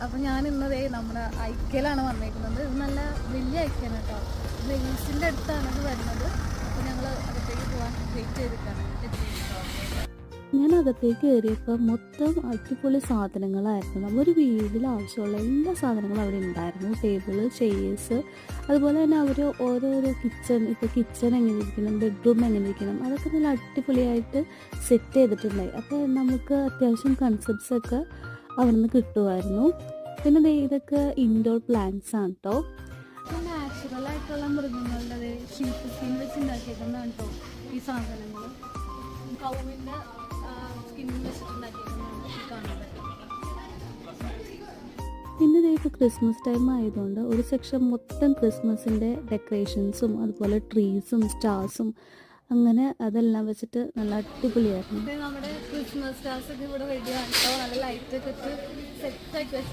അപ്പോൾ ഞാൻ ഇന്നതേ നമ്മുടെ ഐക്യയിലാണ് വന്നേക്കുന്നത്. ഇത് നല്ല വലിയ ഐക്യാണ് കേട്ടോ. ലേസിൻ്റെ അടുത്താണ് ഇത് വരുന്നത്. അപ്പോൾ ഞങ്ങൾ അകത്തേക്ക് പോകാൻ വെയിറ്റ് ചെയ്തിട്ടാണ്. ഞാൻ അകത്തേക്ക് കയറിയപ്പോൾ മൊത്തം അടിപൊളി സാധനങ്ങളായിരുന്നു. നമ്മളൊരു വീട്ടിൽ ആവശ്യമുള്ള എല്ലാ സാധനങ്ങളും അവിടെ ഉണ്ടായിരുന്നു. ടേബിള്, ചെയേഴ്സ്, അതുപോലെ തന്നെ അവർ ഓരോരോ ഇപ്പോൾ കിച്ചൺ എങ്ങനെ ഇരിക്കണം, ബെഡ്റൂം എങ്ങനെ ഇരിക്കണം, അതൊക്കെ നല്ല അടിപൊളിയായിട്ട് സെറ്റ് ചെയ്തിട്ടുണ്ടായി. അപ്പോൾ നമുക്ക് അത്യാവശ്യം കൺസെപ്റ്റ്സൊക്കെ അവിടെ നിന്ന് കിട്ടുമായിരുന്നു. പിന്നെ ഇതൊക്കെ ഇൻഡോർ പ്ലാന്റ്സ് ആണ് കേട്ടോ. നാച്ചുറലായിട്ടുള്ള മൃഗങ്ങളുടെ ഷീപ്പ് സ്കിൻ വെച്ച് ഉണ്ടാക്കിയേക്കുന്നതാണ് കേട്ടോ ഈ സാധനങ്ങൾ. കൗവിൻ്റെ സ്കിന്നിൽ വെച്ചിട്ടുണ്ടാക്കിയേക്കുന്നതാണ് ഈ കാണുന്നത്. പിന്നെ ഇപ്പോൾ ക്രിസ്മസ് ടൈം ആയതുകൊണ്ട് ഒരു സെക്ഷൻ മൊത്തം ക്രിസ്മസിൻ്റെ ഡെക്കറേഷൻസും അതുപോലെ ട്രീസും സ്റ്റാർസും അങ്ങനെ അതെല്ലാം വെച്ചിട്ട് നല്ല അടിപൊളിയായിരുന്നു. നമ്മുടെ ക്രിസ്മസ് സ്റ്റാർസ് ഒക്കെ ഇവിടെ റെഡിയാണ് കേട്ടോ. നല്ല ലൈറ്റൊക്കെ ഇട്ട് സെറ്റാക്കി വെച്ചു.